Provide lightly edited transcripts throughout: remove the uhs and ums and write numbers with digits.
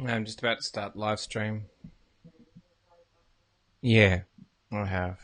I'm just about to start live stream. Yeah, I have.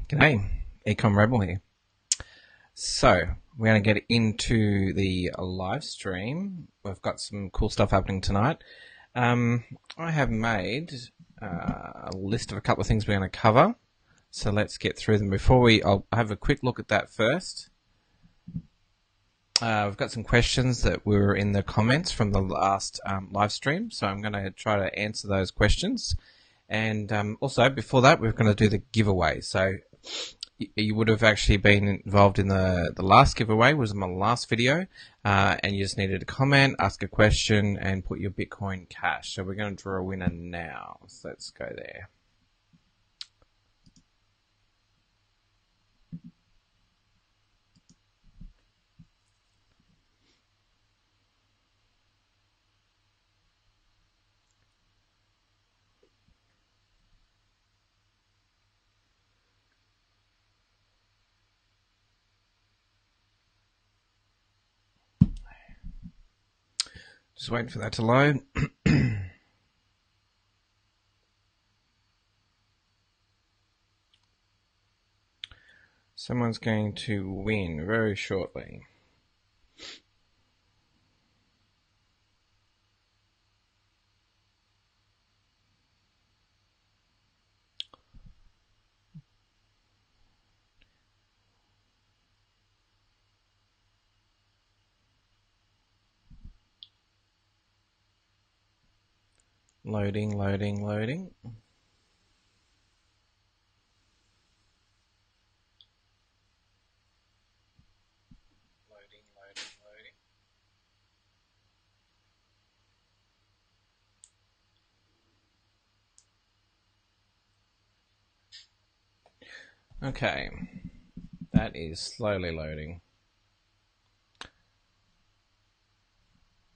G'day, Econ Rebel here. So, we're going to get into the live stream. We've got some cool stuff happening tonight. I have made a list of a couple of things we're going to cover. So let's get through them. I'll have a quick look at that first. We've got some questions that were in the comments from the last live stream, so I'm going to try to answer those questions. And also, before that, we're going to do the giveaway. So you would have actually been involved in the last giveaway, was my last video, and you just needed to comment, ask a question, and put your Bitcoin Cash. So we're going to draw a winner now. So let's go there. Just waiting for that to load. Someone's going to win very shortly. Loading. Okay, that is slowly loading.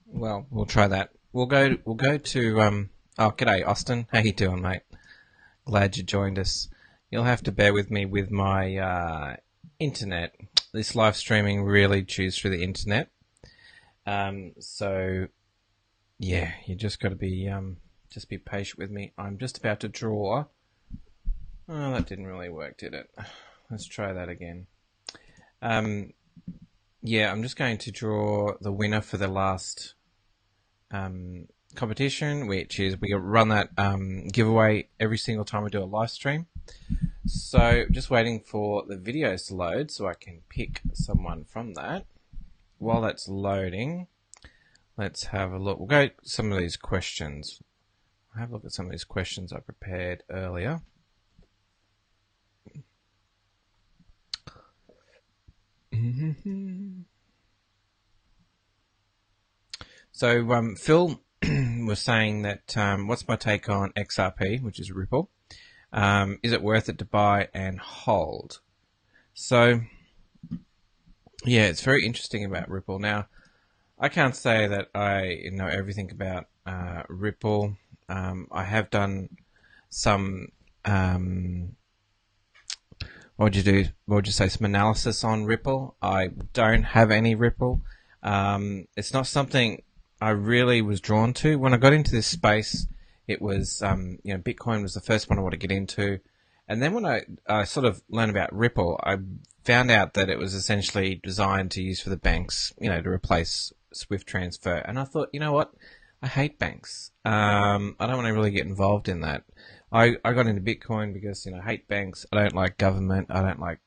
Well, we'll try that. We'll go to oh, g'day Austin. How you doing, mate? Glad you joined us. You'll have to bear with me with my internet. This live streaming really chews through the internet. So yeah, you just got to be patient with me. I'm just about to draw. Oh, that didn't really work, did it? Let's try that again. Yeah, I'm just going to draw the winner for the last competition, which is we run that giveaway every single time we do a live stream. So just waiting for the videos to load so I can pick someone from that. While that's loading, let's have a look. We'll go some of these questions. I'll have a look at some of these questions I prepared earlier. So Phil was saying that what's my take on XRP, which is Ripple? Is it worth it to buy and hold? So Yeah, it's very interesting about Ripple. Now, I can't say that I know everything about Ripple. I have done some, what would you do? What would you say? Some analysis on Ripple. I don't have any Ripple. It's not something I really was drawn to. When I got into this space, it was, Bitcoin was the first one I wanted to get into. And then when I sort of learned about Ripple, I found out that it was essentially designed to use for the banks, to replace Swift transfer. And I thought, you know what? I hate banks. I don't want to really get involved in that. I got into Bitcoin because, I hate banks. I don't like government. I don't like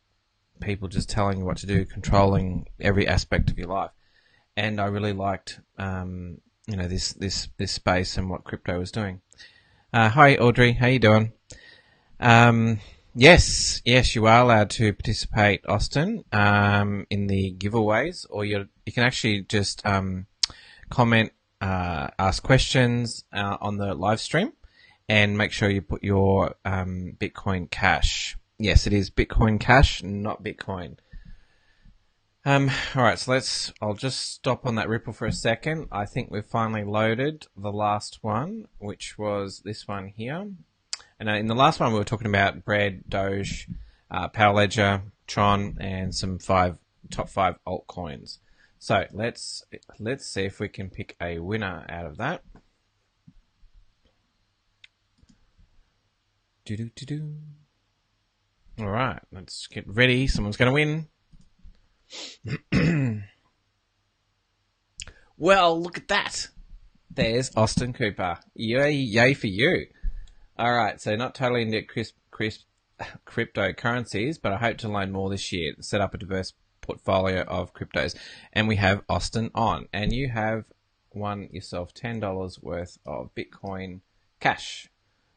people just telling you what to do, controlling every aspect of your life. And I really liked, this space and what crypto was doing. Hi, Audrey. How you doing? Yes, you are allowed to participate, Austin, in the giveaways, or you can actually just comment, ask questions on the live stream, and make sure you put your Bitcoin Cash. Yes, it is Bitcoin Cash, not Bitcoin. All right, so I'll just stop on that Ripple for a second. I think we've finally loaded the last one, which was this one here. And in the last one, we were talking about Bread, Doge, Power Ledger, Tron, and some top five altcoins. So let's see if we can pick a winner out of that. All right, let's get ready. Someone's going to win. Well, look at that. There's Austin Cooper. Yay for you. All right, so not totally into cryptocurrencies, but I hope to learn more this year, set up a diverse portfolio of cryptos. And we have Austin on, and you have won yourself $10 worth of Bitcoin Cash.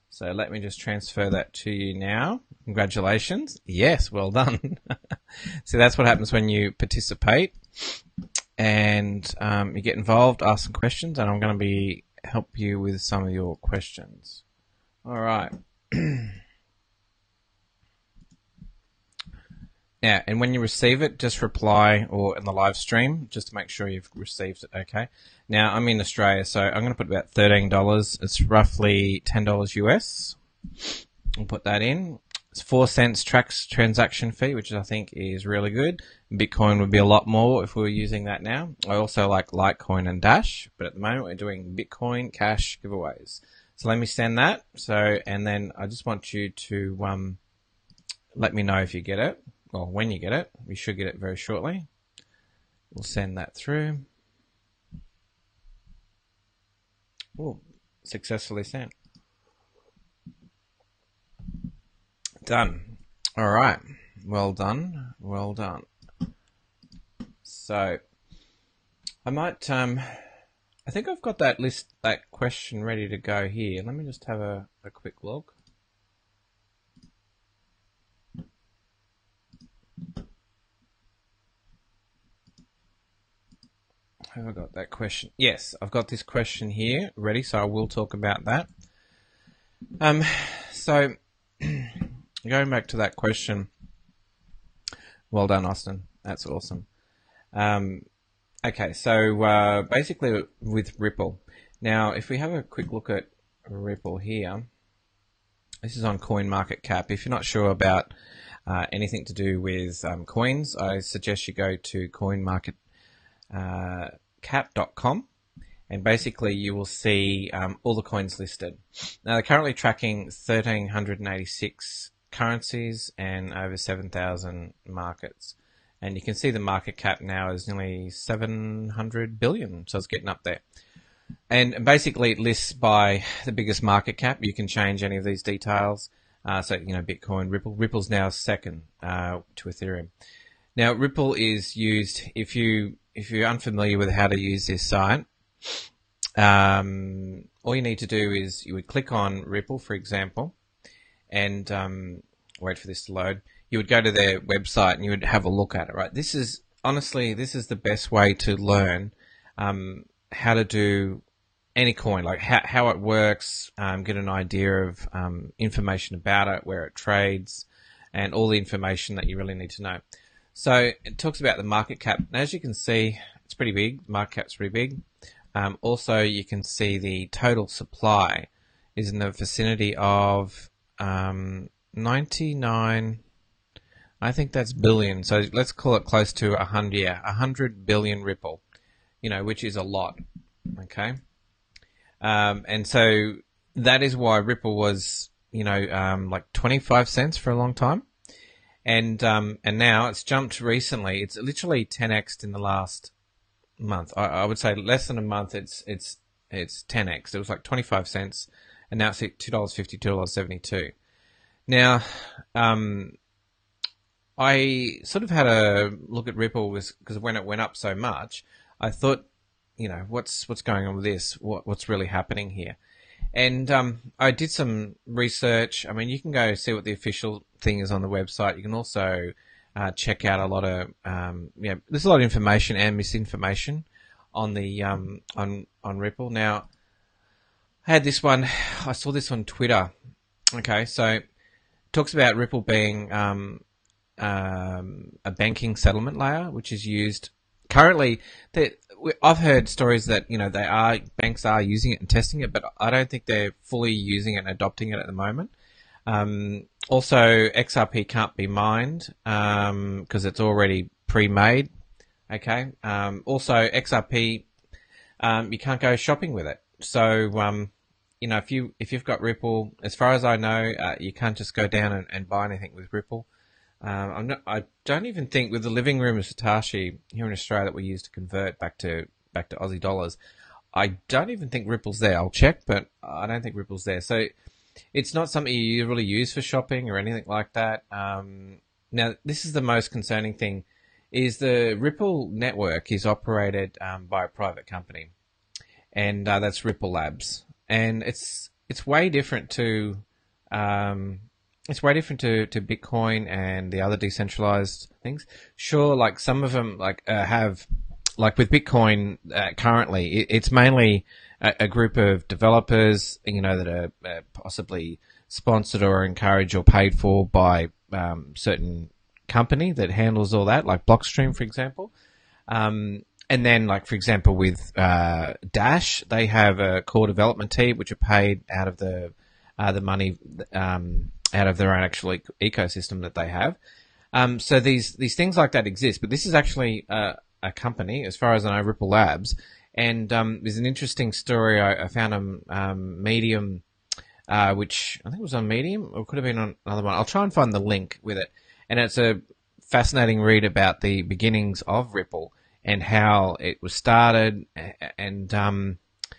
So let me just transfer that to you now. Congratulations. Yes, well done. So that's what happens when you participate and you get involved, ask some questions, and I'm going to help you with some of your questions. All right. Yeah, and when you receive it, just reply or in the live stream just to make sure you've received it, okay? Now, I'm in Australia, so I'm going to put about $13. It's roughly $10 US. I'll put that in. It's 4 cents transaction fee, which I think is really good. Bitcoin would be a lot more if we were using that now. I also like Litecoin and Dash, but at the moment we're doing Bitcoin Cash giveaways. So let me send that. And then I just want you to let me know if you get it. Well, when you get it. We should get it very shortly. We'll send that through. Oh, successfully sent. Done. All right. Well done. Well done. So I might, I think I've got that question ready to go here. Let me just have a quick look. Have I got that question? Yes, I've got this question here ready, so I will talk about that. So going back to that question. Well done, Austin. That's awesome. Okay, so basically with Ripple. Now, if we have a quick look at Ripple here, this is on CoinMarketCap. If you're not sure about anything to do with coins, I suggest you go to CoinMarketCap.com, and basically you will see all the coins listed. Now, they're currently tracking 1,386 currencies and over 7,000 markets. And you can see the market cap now is nearly 700 billion, so it's getting up there. And basically it lists by the biggest market cap. You can change any of these details. So, Bitcoin, Ripple. Ripple's now second to Ethereum. Now, Ripple is used, if you're unfamiliar with how to use this site, all you need to do is you would click on Ripple, for example, and wait for this to load. You would go to their website and you would have a look at it, right? This is the best way to learn how to do any coin, like how it works, get an idea of information about it, where it trades, and all the information that you really need to know. So it talks about the market cap. And as you can see, it's pretty big. The market cap's pretty big. Also, you can see the total supply is in the vicinity of 99, I think that's billion. So let's call it close to 100, 100 billion Ripple, which is a lot. Okay. And so that is why Ripple was, like 25 cents for a long time. And now it's jumped recently. It's literally 10x'd in the last month. I would say less than a month. It's 10x. It was like 25 cents, and now it's at $2.50, $2.72. Now, I sort of had a look at Ripple because when it went up so much, I thought, what's going on with this? What's really happening here? And I did some research. I mean, you can go see what the official thing is on the website. You can also check out a lot of there's a lot of information and misinformation on the on Ripple. Now, I had this one. I saw this on Twitter. Okay, so it talks about Ripple being a banking settlement layer, which is used currently. I've heard stories that banks are using it and testing it, but I don't think they're fully using it and adopting it at the moment. Also, XRP can't be mined because it's already pre-made. Okay. Also, XRP you can't go shopping with it. So if you've got Ripple, as far as I know, you can't just go down and buy anything with Ripple. I don't even think with the living room of Satoshi here in Australia that we use to convert back to Aussie dollars, I don't even think Ripple's there. I'll check, but I don't think Ripple's there. So it's not something you really use for shopping or anything like that. Now, this is the most concerning thing, is the Ripple network is operated by a private company, and that's Ripple Labs, and it's way different to Bitcoin and the other decentralized things. Sure, like some of them have, like with Bitcoin currently, it's mainly a group of developers, that are possibly sponsored or encouraged or paid for by certain company that handles all that, like Blockstream, for example. And then, like for example, with Dash, they have a core development team which are paid out of the money out of their own actual ecosystem that they have. So these things like that exist, but this is actually a company, as far as I know, Ripple Labs. And there's an interesting story I found on Medium, which I think was on Medium, or could have been on another one. I'll try and find the link with it. And it's a fascinating read about the beginnings of Ripple and how it was started and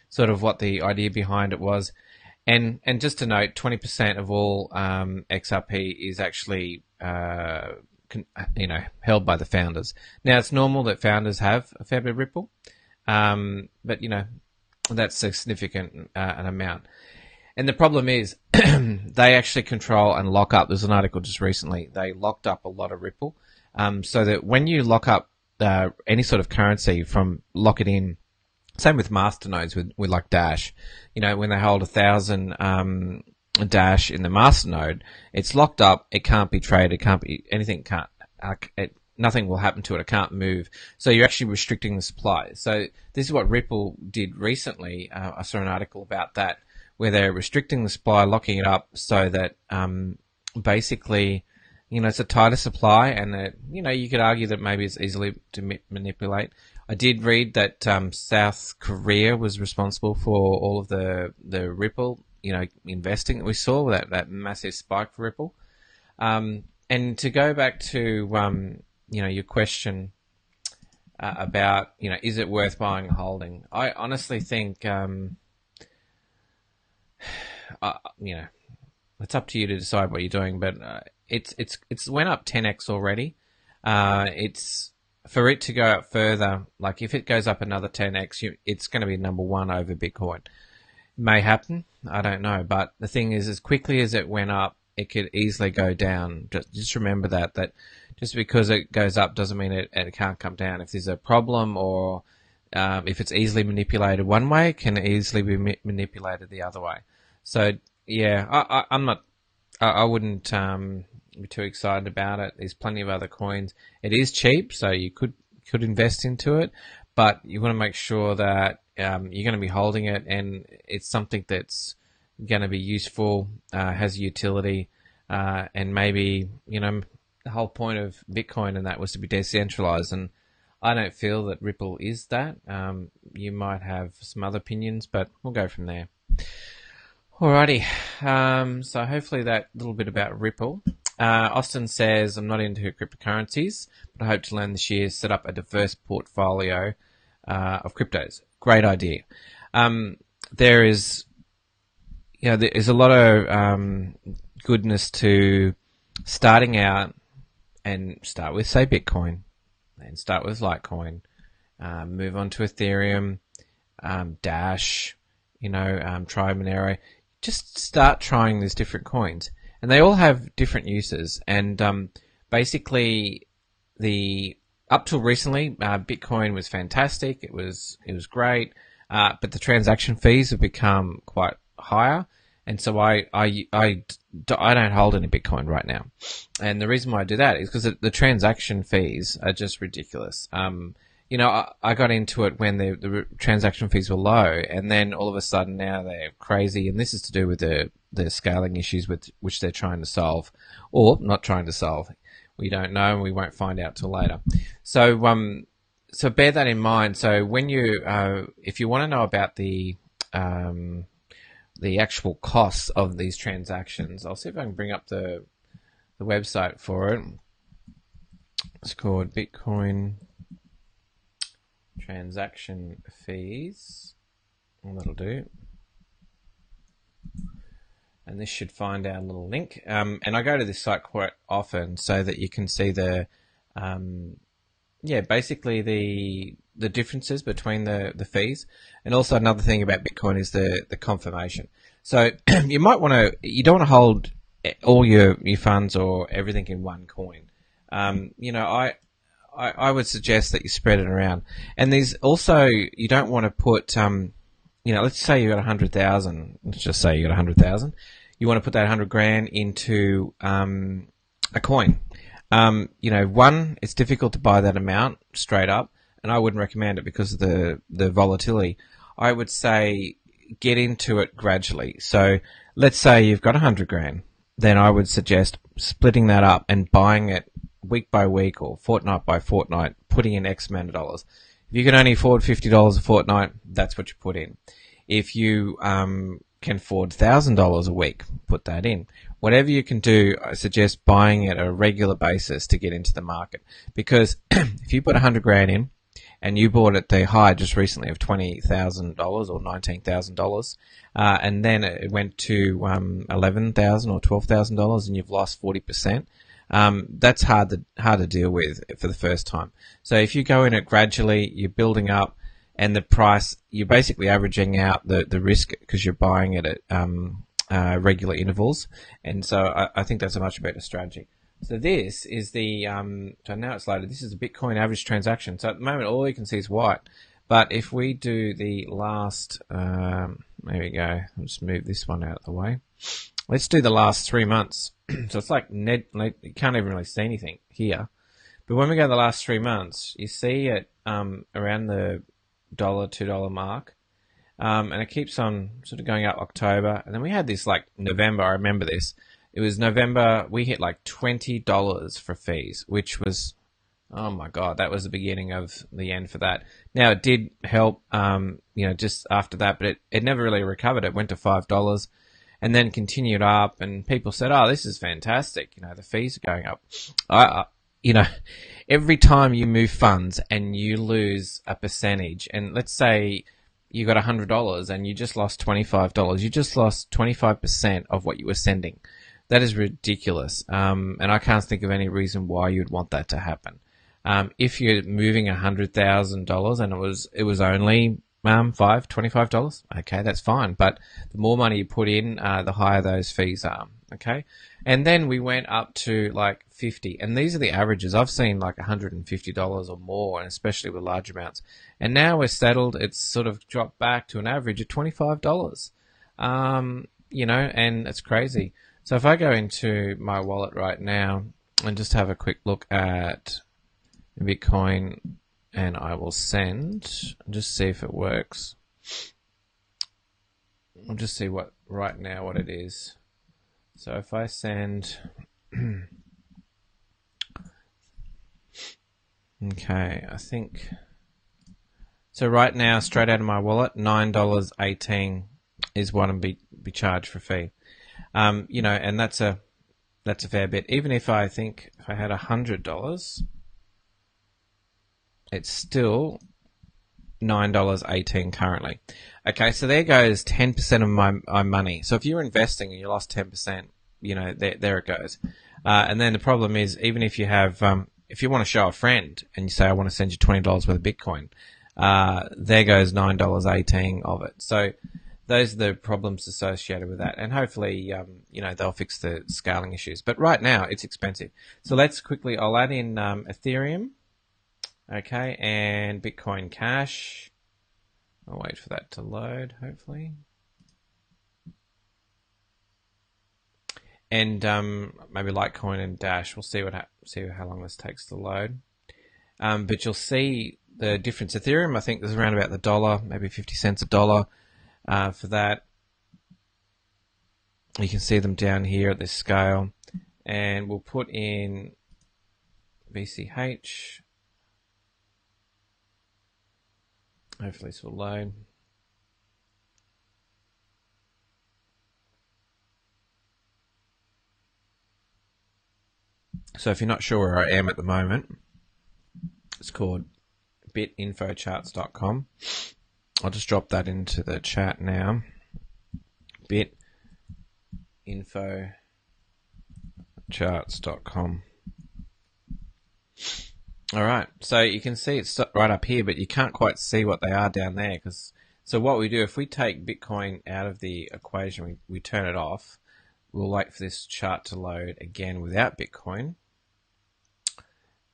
sort of what the idea behind it was. And just to note, 20% of all XRP is actually held by the founders. Now, it's normal that founders have a fair bit of Ripple, but that's a significant an amount. And the problem is they actually control and lock up. There's an article just recently. They locked up a lot of Ripple, so that when you lock up any sort of currency, lock it in. Same with masternodes with like Dash. When they hold 1,000 Dash in the masternode, it's locked up. It can't be traded. It can't be anything. Nothing will happen to it. It can't move. So you're actually restricting the supply. So this is what Ripple did recently. I saw an article about that where they're restricting the supply, locking it up so that basically, it's a tighter supply, and that you could argue that maybe it's easily to manipulate. I did read that South Korea was responsible for all of the Ripple, investing that we saw, that massive spike for Ripple. And to go back to, your question about, is it worth buying and holding? I honestly think, it's up to you to decide what you're doing, but it's went up 10x already. For it to go up further, like if it goes up another 10x, it's going to be number one over Bitcoin. It may happen, I don't know. But the thing is, as quickly as it went up, it could easily go down. Just remember that just because it goes up doesn't mean it can't come down. If there's a problem or if it's easily manipulated one way, it can easily be manipulated the other way. So yeah, I'm not. I wouldn't be too excited about it. There's plenty of other coins. It is cheap, so you could invest into it, but you want to make sure that you're going to be holding it, and it's something that's going to be useful, has utility, and maybe, the whole point of Bitcoin and that was to be decentralized, and I don't feel that Ripple is that. You might have some other opinions, but we'll go from there. Alrighty, so hopefully that little bit about Ripple. Austin says, I'm not into cryptocurrencies, but I hope to learn this year, set up a diverse portfolio of cryptos. Great idea. There is, there's a lot of goodness to starting out and start with, say, Bitcoin, and start with Litecoin, move on to Ethereum, Dash, try Monero. Just start trying these different coins. And they all have different uses. And basically, up till recently, Bitcoin was fantastic. It was great. But the transaction fees have become quite higher. And so I don't hold any Bitcoin right now. And the reason why I do that is because the transaction fees are just ridiculous. I got into it when the transaction fees were low, and then all of a sudden now they're crazy. And this is to do with the scaling issues with which they're trying to solve, or not trying to solve. We don't know, and we won't find out till later. So bear that in mind. So when if you want to know about the actual costs of these transactions, I'll see if I can bring up the website for it. It's called Bitcoin transaction fees, and that'll do. And this should find our little link. And I go to this site quite often so that you can see basically the differences between the fees. And also another thing about Bitcoin is the confirmation. So you don't want to hold all your funds or everything in one coin. I would suggest that you spread it around. And there's also, you don't want to put, let's say you got 100,000. Let's just say you got 100,000. You want to put that 100 grand into a coin. It's difficult to buy that amount straight up, and I wouldn't recommend it because of the volatility. I would say get into it gradually. So let's say you've got 100 grand. Then I would suggest splitting that up and buying it week by week or fortnight by fortnight, putting in X amount of dollars. If you can only afford $50 a fortnight, that's what you put in. If you can afford $1,000 a week, put that in. Whatever you can do, I suggest buying at a regular basis to get into the market. Because if you put 100 grand in and you bought at the high just recently of $20,000 or $19,000, and then it went to $11,000 or $12,000 and you've lost 40%, that's hard to deal with for the first time. So if you go in it gradually, you're building up, and the price, you're basically averaging out the risk because you're buying it at regular intervals. And so I think that's a much better strategy. So this is so now it's loaded. This is a Bitcoin average transaction. So at the moment, all you can see is white. But if we do the last, there we go. I'll just move this one out of the way. Let's do the last 3 months. So it's like you can't even really see anything here. But when we go to the last 3 months, you see it around the $2 mark. And it keeps on sort of going up October. And then we had this like November. I remember this. It was November. We hit like $20 for fees, which was, oh my God, that was the beginning of the end for that. Now it did help, just after that, but it never really recovered. It went to $5 and then continued up, and people said, oh, this is fantastic. The fees are going up. Every time you move funds and you lose a percentage, and let's say you got $100 and you just lost $25, you just lost 25% of what you were sending. That is ridiculous. And I can't think of any reason why you'd want that to happen. If you're moving $100,000 and it was only $25, okay, that's fine. But the more money you put in, the higher those fees are. Okay. And then we went up to like 50, and these are the averages. I've seen like $150 or more, and especially with large amounts. And now we're settled. It's sort of dropped back to an average of $25. And it's crazy. So if I go into my wallet right now and just have a quick look at Bitcoin, and I will send, just see if it works. I'll just see what right now what it is. So if I send, okay, I think, so right now straight out of my wallet, $9.18 is what I'm be charged for fee. You know, and that's a fair bit. Even if I think if I had $100, it's still $9.18 currently. Okay, so there goes 10% of my money. So if you're investing and you lost 10%, you know, there it goes. And then the problem is, even if you have, if you want to show a friend and you say, I want to send you $20 worth of Bitcoin, there goes $9.18 of it. So those are the problems associated with that. And hopefully, you know, they'll fix the scaling issues. But right now, it's expensive. So let's quickly, I'll add in Ethereum. Okay, and Bitcoin Cash. I'll wait for that to load, hopefully. And maybe Litecoin and Dash. We'll see how long this takes to load. But you'll see the difference. Ethereum, I think there's around about the dollar, maybe 50 cents a dollar for that. You can see them down here at this scale. And we'll put in BCH. Hopefully this will load. So if you're not sure where I am at the moment, it's called bitinfocharts.com. I'll just drop that into the chat now. bitinfocharts.com. All right, so you can see it's right up here, but you can't quite see what they are down there. So what we do, if we take Bitcoin out of the equation, we turn it off, we'll wait for this chart to load again without Bitcoin,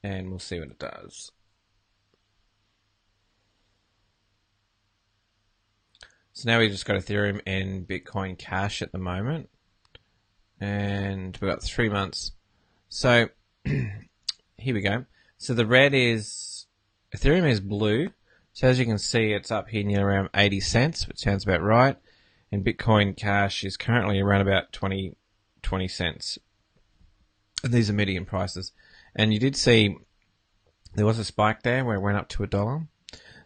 and we'll see what it does. So now we've just got Ethereum and Bitcoin Cash at the moment, and we've got 3 months. So here we go. So the red is, Ethereum is blue. So as you can see, it's up here near around 80 cents, which sounds about right. And Bitcoin Cash is currently around about 20 cents. And these are median prices. And you did see there was a spike there where it went up to $1.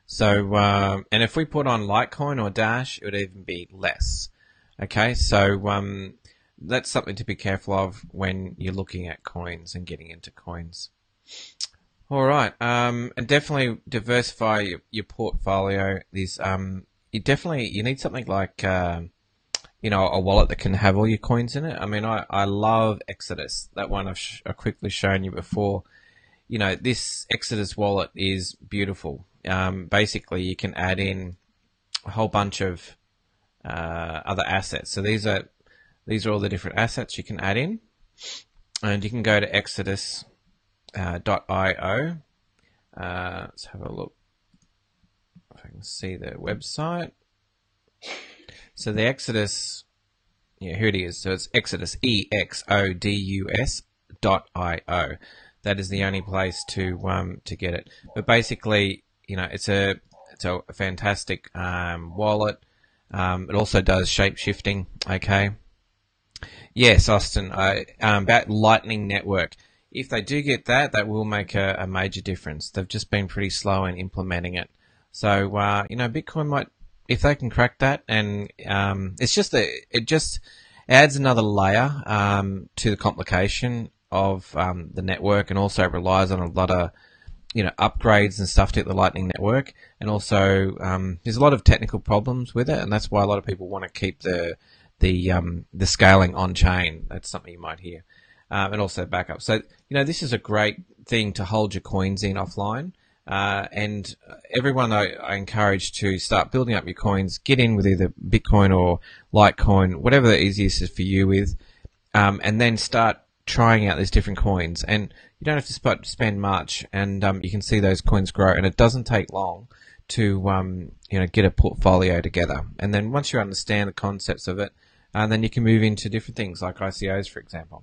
So, and if we put on Litecoin or Dash, it would even be less. Okay, so that's something to be careful of when you're looking at coins and getting into coins. All right, and definitely diversify your portfolio. There's you need something like you know, a wallet that can have all your coins in it. I mean, I love Exodus. That one I've quickly shown you before. You know, this Exodus wallet is beautiful. Basically, you can add in a whole bunch of other assets. So these are all the different assets you can add in, and you can go to Exodus. .io. Let's have a look if I can see the website. So the Exodus, yeah, here it is. So it's Exodus, EXODUS.io. That is the only place to get it. But basically, you know, it's a fantastic wallet. It also does shape shifting. Okay. Yes, Austin. About Lightning Network. If they do get that, that will make a major difference. They've just been pretty slow in implementing it. So, you know, Bitcoin might, if they can crack that, and it just adds another layer to the complication of the network, and also relies on a lot of, you know, upgrades and stuff to the Lightning Network. And also, there's a lot of technical problems with it, and that's why a lot of people want to keep the scaling on chain. That's something you might hear. And also backup. So, you know, this is a great thing to hold your coins in offline. And everyone I encourage to start building up your coins, get in with either Bitcoin or Litecoin, whatever the easiest is for you with, and then start trying out these different coins. And you don't have to spend much, and you can see those coins grow. And it doesn't take long to, you know, get a portfolio together. And then once you understand the concepts of it, and then you can move into different things like ICOs, for example.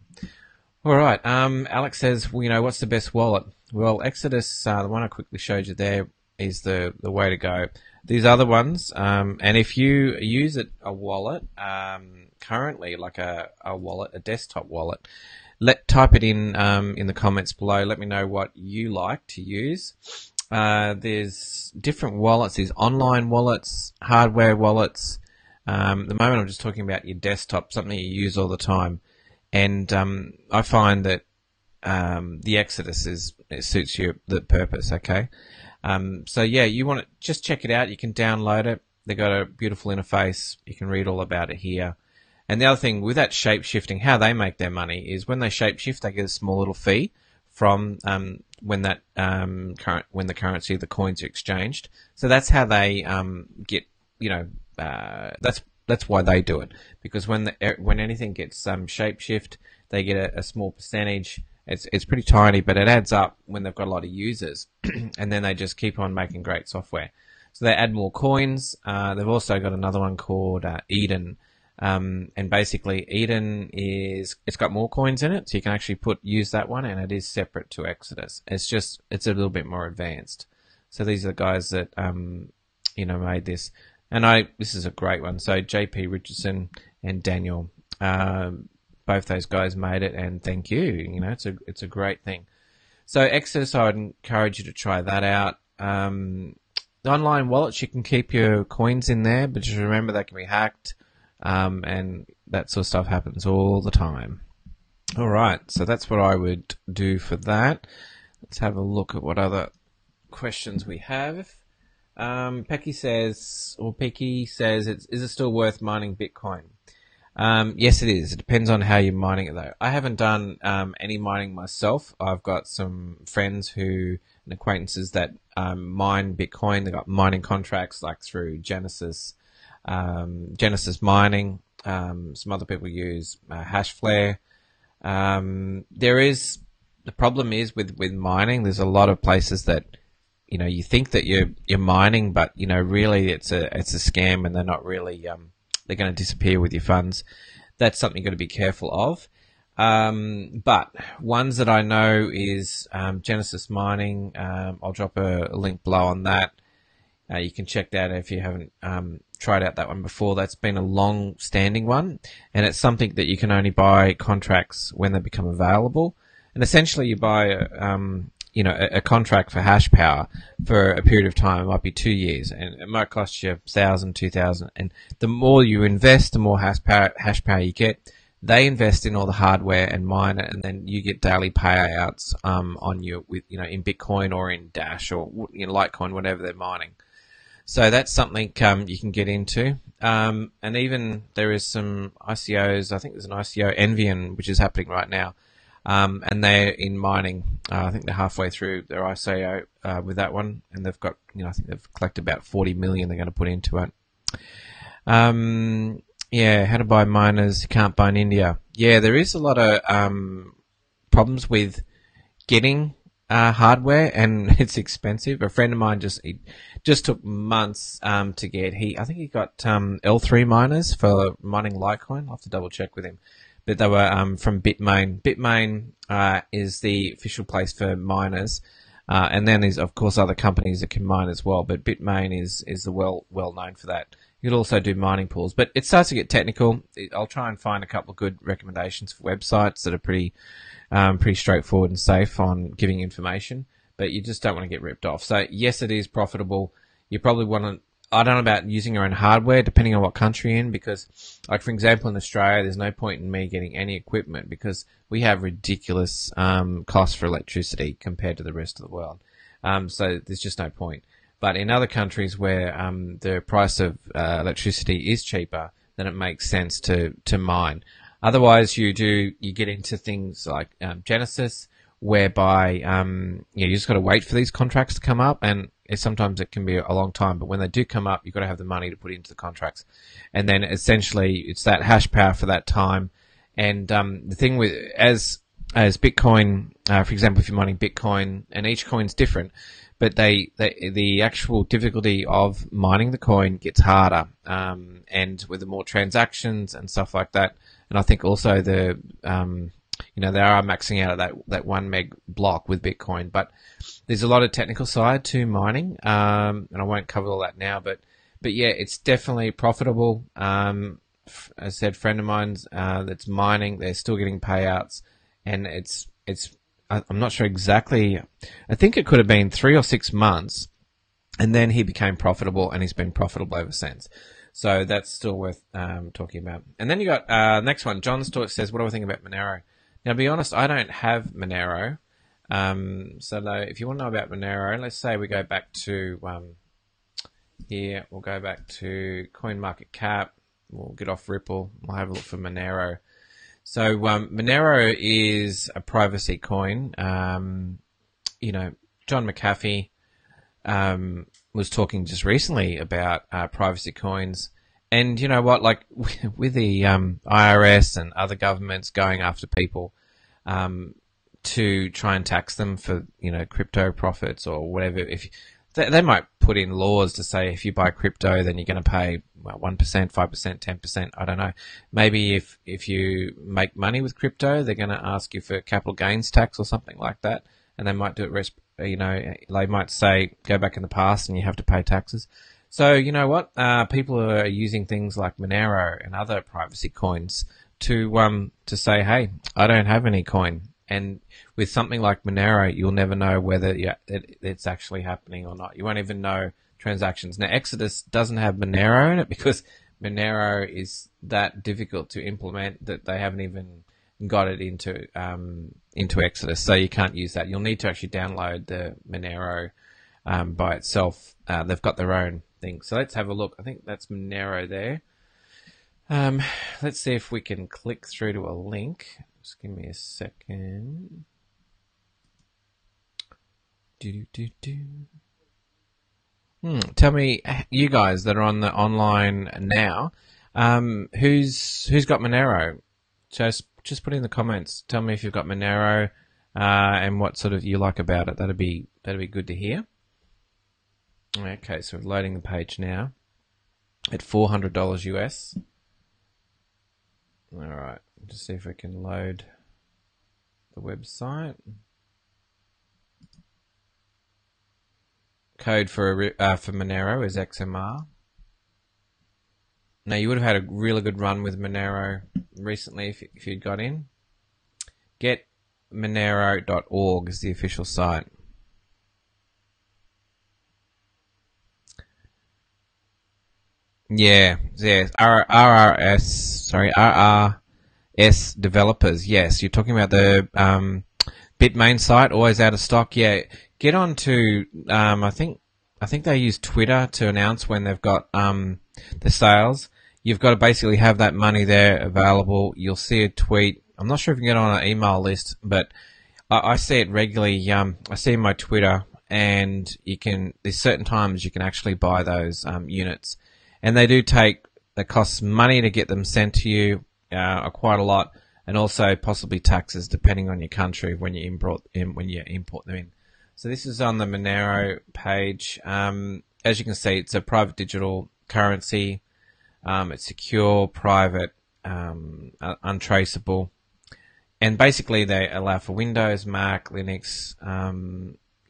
All right. Alex says, well, what's the best wallet? Well, Exodus, the one I quickly showed you there, is the way to go. These other ones, and if you use a wallet currently, like a wallet, a desktop wallet, type it in the comments below. Let me know what you like to use. There's different wallets. There's online wallets, hardware wallets. At the moment, I'm just talking about your desktop, something you use all the time. And I find that the Exodus it suits the purpose. Okay, so yeah, you want to just check it out. You can download it. They've got a beautiful interface. You can read all about it here. And the other thing with that shape shifting, how they make their money is when they shape shift, they get a small little fee from when the currency, the coins are exchanged. So that's how they get. That's why they do it, because when anything gets shape shift, they get a small percentage. It's pretty tiny, but it adds up when they've got a lot of users, and then they just keep on making great software. So they add more coins. They've also got another one called Eden, and basically Eden it's got more coins in it, so you can actually use that one, and it is separate to Exodus. It's a little bit more advanced. So these are the guys that made this. And this is a great one. So JP Richardson and Daniel, both those guys made it, and thank you. It's a great thing. So Exodus, I would encourage you to try that out. The online wallets, you can keep your coins in there, but just remember they can be hacked, and that sort of stuff happens all the time. All right, so that's what I would do for that. Let's have a look at what other questions we have. Pecky says, is it still worth mining Bitcoin? Yes, it is. It depends on how you're mining it, though. I haven't done any mining myself. I've got some friends and acquaintances that mine Bitcoin. They've got mining contracts like through Genesis Mining. Some other people use Hashflare. The problem is with mining, there's a lot of places that you think that you're mining, but really it's a scam, and they're not really they're going to disappear with your funds. That's something you've got to be careful of. But ones that I know is Genesis Mining. I'll drop a link below on that. You can check that if you haven't tried out that one before. That's been a long-standing one, and it's something that you can only buy contracts when they become available. And essentially, you buy a contract for hash power for a period of time. It might be 2 years, and it might cost you $1,000, $2,000. And the more you invest, the more hash power you get. They invest in all the hardware and mine it, and then you get daily payouts on you in Bitcoin or in Dash or Litecoin, whatever they're mining. So that's something you can get into. And even there is some ICOs. I think there's an ICO, Envian, which is happening right now. And they're in mining. I think they're halfway through their ICO with that one, and they've got, I think they've collected about 40 million they're going to put into it. How to buy miners? You can't buy in India. Yeah, there is a lot of problems with getting hardware, and it's expensive. A friend of mine just took months to get. I think he got L3 miners for mining Litecoin. I'll have to double check with him. But they were from Bitmain. Bitmain is the official place for miners, and then there's of course other companies that can mine as well. But Bitmain is well known for that. You could also do mining pools, but it starts to get technical. I'll try and find a couple of good recommendations for websites that are pretty straightforward and safe on giving information. But you just don't want to get ripped off. So yes, it is profitable. You probably want to. I don't know about using your own hardware, depending on what country you're in, because, like, for example, in Australia, there's no point in me getting any equipment because we have ridiculous costs for electricity compared to the rest of the world. So there's just no point. But in other countries where the price of electricity is cheaper, then it makes sense to mine. Otherwise, you get into things like Genesis, whereby you just got to wait for these contracts to come up, and sometimes it can be a long time, but when they do come up, you've got to have the money to put into the contracts. And then essentially it's that hash power for that time. And the thing with, as Bitcoin, for example, if you're mining Bitcoin, and each coin's different, but the actual difficulty of mining the coin gets harder, and with the more transactions and stuff like that. And I think also they are maxing out at that 1 meg block with Bitcoin, but there's a lot of technical side to mining, and I won't cover all that now, but yeah, it's definitely profitable. As I said, friend of mine's that's mining, they're still getting payouts, and I'm not sure exactly. I think it could have been 3 or 6 months, and then he became profitable, and he's been profitable ever since. So that's still worth talking about. And then you got next one. John Stewart says, "What do I think about Monero?" Now, to be honest, I don't have Monero. If you want to know about Monero, let's say we go back to here. We'll go back to CoinMarketCap. We'll get off Ripple. We'll have a look for Monero. So Monero is a privacy coin. John McAfee was talking just recently about privacy coins. And you know what? Like with the IRS and other governments going after people to try and tax them for crypto profits or whatever, if they might put in laws to say if you buy crypto, then you're going to pay 1%, 5%, 10%. I don't know. Maybe if you make money with crypto, they're going to ask you for capital gains tax or something like that, and they might do it. They might say go back in the past and you have to pay taxes. So you know what? People are using things like Monero and other privacy coins to say, hey, I don't have any coin. And with something like Monero, you'll never know whether it's actually happening or not. You won't even know transactions. Now, Exodus doesn't have Monero in it because Monero is that difficult to implement that they haven't even got it into Exodus. So you can't use that. You'll need to actually download the Monero by itself. They've got their own thing. So let's have a look. I think that's Monero there. Let's see if we can click through to a link. Just give me a second. Tell me, you guys that are on the online now, who's got Monero? Just put in the comments. Tell me if you've got Monero and what sort of you like about it. That'd be good to hear. Okay, so we're loading the page now at $400 US. All right, just see if we can load the website. Code for Monero is XMR. Now, you would have had a really good run with Monero recently if you'd got in. Getmonero.org is the official site. Yeah, RRS developers. Yes, you're talking about the Bitmain site, always out of stock. Yeah, get on to I think they use Twitter to announce when they've got the sales. You've got to basically have that money there available. You'll see a tweet. I'm not sure if you can get on an email list, but I see it regularly. I see in my Twitter, and there's certain times you can actually buy those units. And they do that costs money to get them sent to you, quite a lot, and also possibly taxes depending on your country when you import them in. So this is on the Monero page. As you can see, it's a private digital currency. It's secure, private, untraceable, and basically they allow for Windows, Mac, Linux.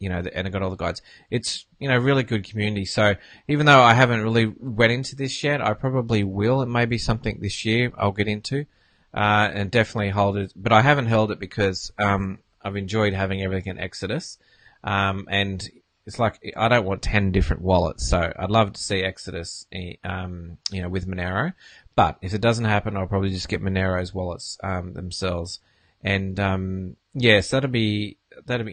And I got all the guides. It's, really good community. So even though I haven't really went into this yet, I probably will. It may be something this year I'll get into, and definitely hold it. But I haven't held it because, I've enjoyed having everything in Exodus. And it's like, I don't want 10 different wallets. So I'd love to see Exodus, with Monero. But if it doesn't happen, I'll probably just get Monero's wallets, themselves. And, so that'll be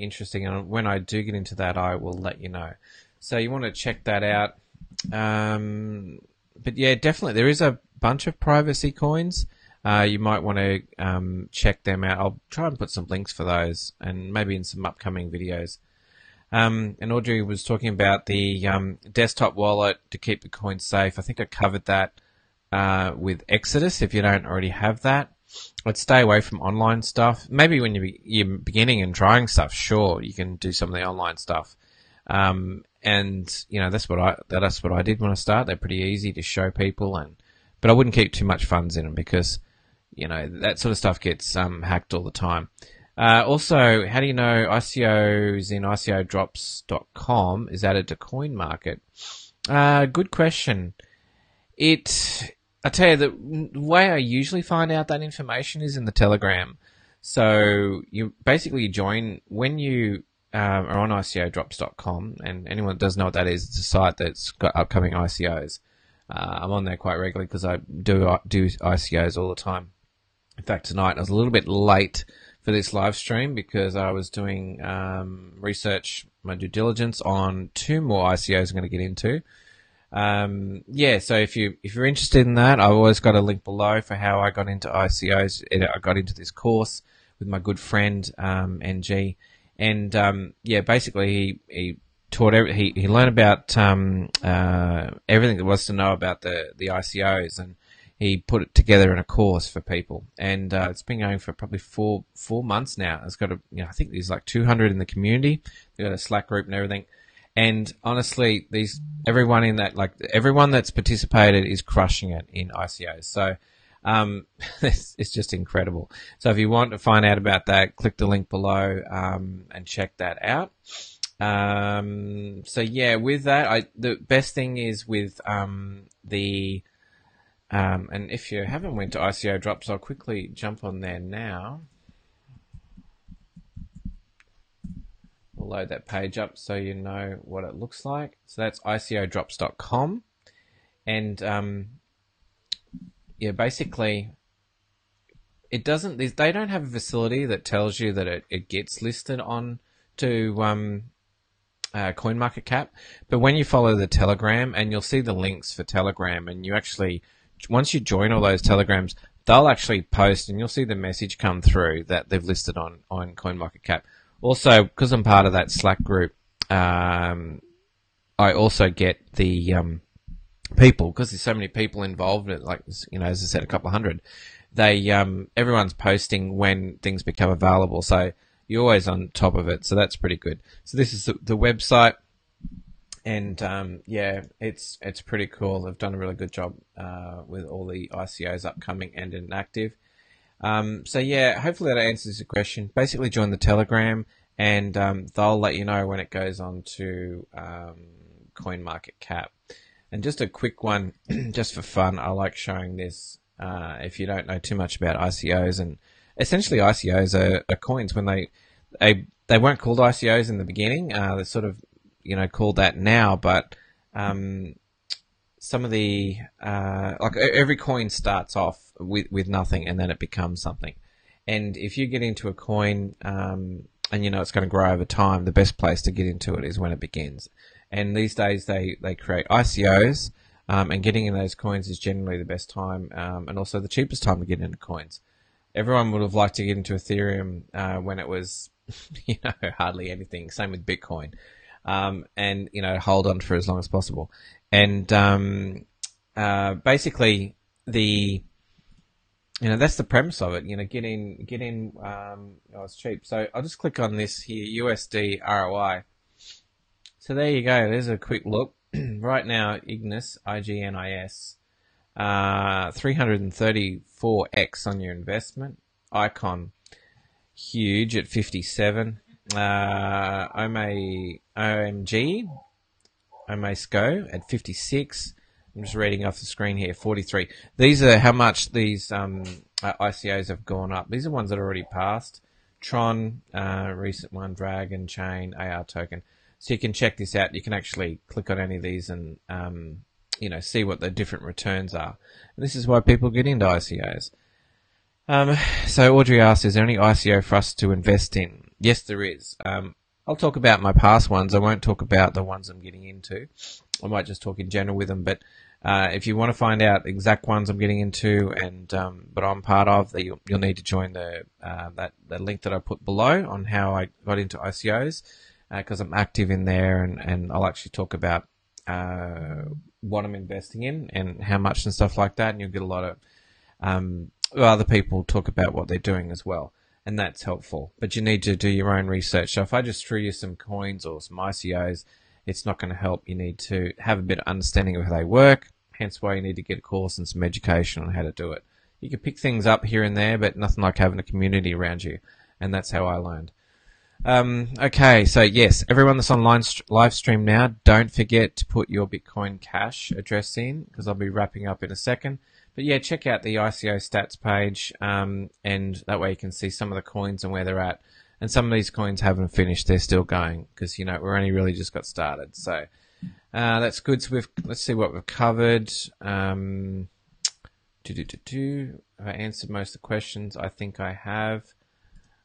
interesting, and when I do get into that, I will let you know. So you want to check that out. But yeah, definitely there is a bunch of privacy coins. You might want to check them out. I'll try and put some links for those, and maybe in some upcoming videos. And Audrey was talking about the desktop wallet to keep the coins safe. I think I covered that with Exodus. If you don't already have that, I'd stay away from online stuff. Maybe when you're beginning and trying stuff, sure, you can do some of the online stuff. And that's what I did when I started. They're pretty easy to show people, but I wouldn't keep too much funds in them because that sort of stuff gets hacked all the time. Also, how do you know ICOs in ICOdrops.com is added to CoinMarket? Good question. I tell you, the way I usually find out that information is in the Telegram. So you basically join when you are on ICOdrops.com, and anyone that doesn't know what that is, it's a site that's got upcoming ICOs. I'm on there quite regularly because I do ICOs all the time. In fact, tonight I was a little bit late for this live stream because I was doing research, my due diligence on 2 more ICOs I'm going to get into. So if you're interested in that, I've always got a link below for how I got into ICOs. I got into this course with my good friend NG, and basically he taught he learned about everything there was to know about the ICOs, and he put it together in a course for people, and it's been going for probably four months now. It's got I think there's like 200 in the community. They've got a Slack group and everything. And honestly, everyone in that, like everyone that's participated, is crushing it in ICOs. So it's just incredible. So if you want to find out about that, click the link below and check that out. With that, the best thing is with and if you haven't went to ICO Drops, I'll quickly jump on there now. We'll load that page up so you know what it looks like. So that's ICOdrops.com. And basically they don't have a facility that tells you that it gets listed on to CoinMarketCap. But when you follow the Telegram, and you'll see the links for Telegram, and you actually, once you join all those Telegrams, they'll actually post, and you'll see the message come through that they've listed on CoinMarketCap. Also, because I'm part of that Slack group, I also get the people, because there's so many people involved, like as I said, a couple of hundred. Everyone's posting when things become available, so you're always on top of it. So that's pretty good. So this is the website, and it's pretty cool. They've done a really good job with all the ICOs upcoming and inactive. Hopefully that answers your question. Basically, join the Telegram, and they'll let you know when it goes on to CoinMarketCap. And just a quick one, just for fun, I like showing this if you don't know too much about ICOs. And essentially, ICOs are coins. When they weren't called ICOs in the beginning, they're sort of called that now, but some of the every coin starts off with nothing, and then it becomes something. And if you get into a coin and it's going to grow over time, the best place to get into it is when it begins. And these days they create ICOs, and getting in those coins is generally the best time, and also the cheapest time to get into coins. Everyone would have liked to get into Ethereum when it was hardly anything. Same with Bitcoin. And hold on for as long as possible. And basically that's the premise of it. Get in. It's cheap. So I'll just click on this here, USD ROI. So there you go. There's a quick look. Right now, Ignis, IGNIS, 334x on your investment. Icon, huge at 57. OMG, OMSCO at 56. I'm just reading off the screen here, 43. These are how much these ICOs have gone up. These are ones that are already passed. Tron, recent one, Dragon, Chain, AR token. So you can check this out. You can actually click on any of these and see what the different returns are. And this is why people get into ICOs. So Audrey asked, is there any ICO for us to invest in? Yes, there is. I'll talk about my past ones. I won't talk about the ones I'm getting into. I might just talk in general with them. But if you want to find out exact ones I'm getting into and but I'm part of, you'll need to join the link that I put below on how I got into ICOs, because I'm active in there, and I'll actually talk about what I'm investing in and how much and stuff like that. And you'll get a lot of other people talk about what they're doing as well. and that's helpful. But you need to do your own research. So if I just threw you some coins or some ICOs, it's not going to help. You need to have a bit of understanding of how they work, hence why you need to get a course and some education on how to do it. You can pick things up here and there, but nothing like having a community around you, and that's how I learned. Okay, so yes, everyone that's on live stream now, don't forget to put your Bitcoin Cash address in, because I'll be wrapping up in a second. But yeah, check out the ICO stats page, and that way you can see some of the coins and where they're at. And some of these coins haven't finished; they're still going, because we're only really just got started. So that's good. So let's see what we've covered. Have I answered most of the questions? I think I have.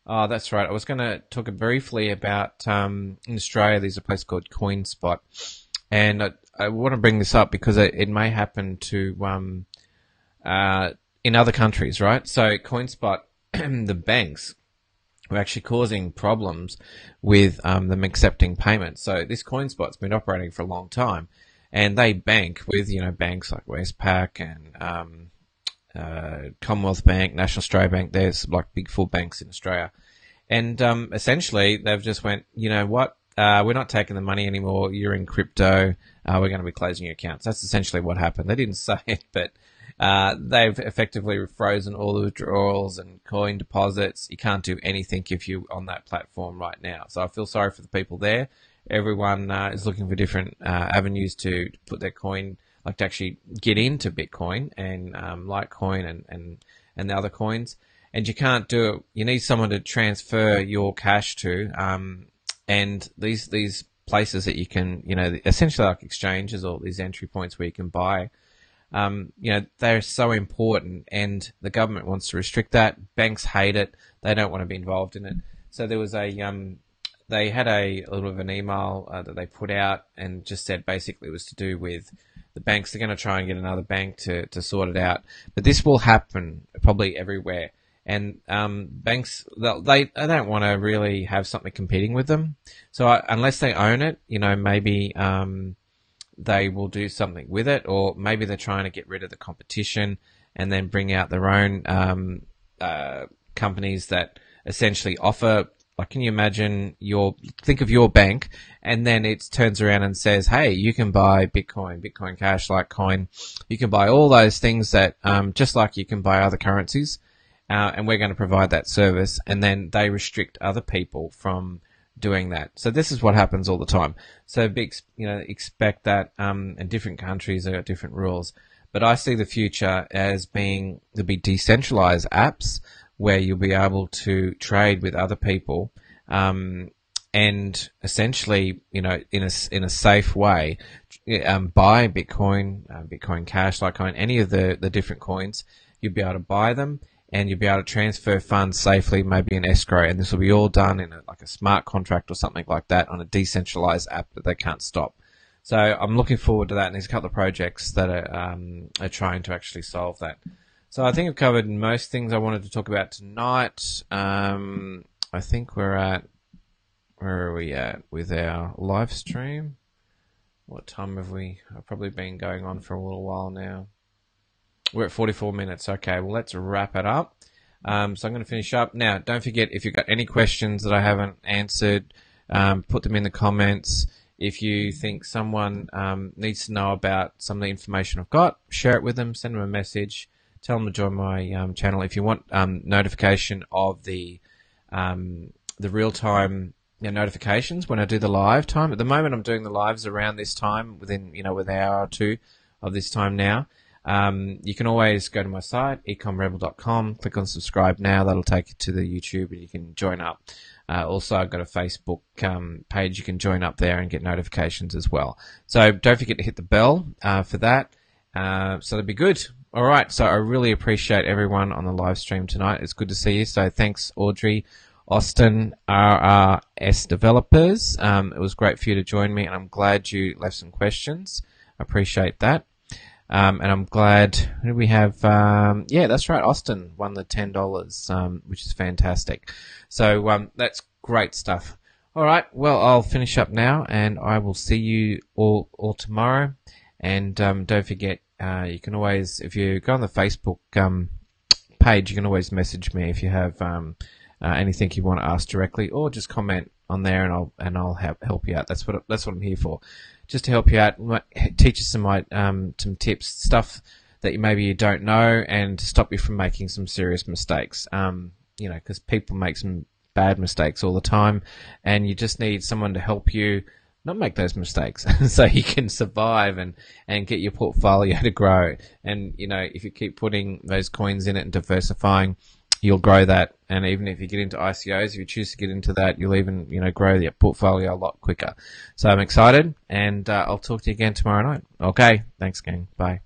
Oh, that's right. I was going to talk briefly about, in Australia, there's a place called CoinSpot. And I want to bring this up because it may happen to, in other countries, right? So CoinSpot, the banks were actually causing problems with, them accepting payments. So this CoinSpot's been operating for a long time, and they bank with, banks like Westpac and, Commonwealth Bank, National Australia Bank. There's like big full banks in Australia, and essentially they've just went, you know what, we're not taking the money anymore. You're in crypto. We're going to be closing your accounts. That's essentially what happened. They didn't say it, but they've effectively frozen all the withdrawals and coin deposits. You can't do anything if you're on that platform right now. So I feel sorry for the people there. Everyone is looking for different avenues to put their coin, like to actually get into Bitcoin and Litecoin and the other coins, and you can't do it. You need someone to transfer your cash to, and these places that you can, essentially like exchanges or these entry points where you can buy, they're so important, and the government wants to restrict that. Banks hate it; they don't want to be involved in it. So there was they had a little bit of an email that they put out, and just said basically it was to do with the banks. They're going to try and get another bank to sort it out. But this will happen probably everywhere. And banks, they don't want to really have something competing with them. So unless they own it, maybe they will do something with it, or maybe they're trying to get rid of the competition and then bring out their own companies that essentially offer. Like, can you imagine think of your bank, and then it turns around and says, hey, you can buy Bitcoin, Bitcoin Cash, Litecoin. You can buy all those things that, just like you can buy other currencies, and we're going to provide that service. And then they restrict other people from doing that. So this is what happens all the time. So expect that, and different countries have got different rules. But I see the future as there'll be decentralized apps where you'll be able to trade with other people, and essentially, in a safe way, buy Bitcoin, Bitcoin Cash, Litecoin, any of the different coins. You'll be able to buy them, and you'll be able to transfer funds safely, maybe in escrow, and this will be all done in a smart contract or something like that on a decentralized app that they can't stop. So I'm looking forward to that, and there's a couple of projects that are trying to actually solve that. So I think I've covered most things I wanted to talk about tonight. I think where are we at with our live stream? What time have we? I've probably been going on for a little while now. We're at 44 minutes. Okay, well, let's wrap it up. So I'm going to finish up. Now, don't forget, if you've got any questions that I haven't answered, put them in the comments. If you think someone needs to know about some of the information I've got, share it with them, send them a message. Tell them to join my channel. If you want notification of the real-time notifications when I do the live time. At the moment, I'm doing the lives around this time, within an hour or two of this time now. You can always go to my site, ecomrebel.com, click on subscribe now. That'll take you to the YouTube, and you can join up. Also, I've got a Facebook page. You can join up there and get notifications as well. So don't forget to hit the bell for that. So that'd be good. All right, so I really appreciate everyone on the live stream tonight. It's good to see you. So thanks, Audrey, Austin, RRS Developers. It was great for you to join me, and I'm glad you left some questions. I appreciate that. And I'm glad, who do we have? Yeah, that's right, Austin won the $10, which is fantastic. So that's great stuff. All right, well, I'll finish up now, and I will see you all tomorrow. And don't forget, you can always, if you go on the Facebook page, you can always message me if you have anything you want to ask directly, or just comment on there, and I'll help you out. That's what I'm here for, just to help you out, teach you some tips, stuff that maybe you don't know, and to stop you from making some serious mistakes. Because people make some bad mistakes all the time, and you just need someone to help you not make those mistakes so you can survive and get your portfolio to grow. And, if you keep putting those coins in it and diversifying, you'll grow that. And even if you get into ICOs, if you choose to get into that, you'll even, grow your portfolio a lot quicker. So I'm excited, and I'll talk to you again tomorrow night. Okay. Thanks, gang. Bye.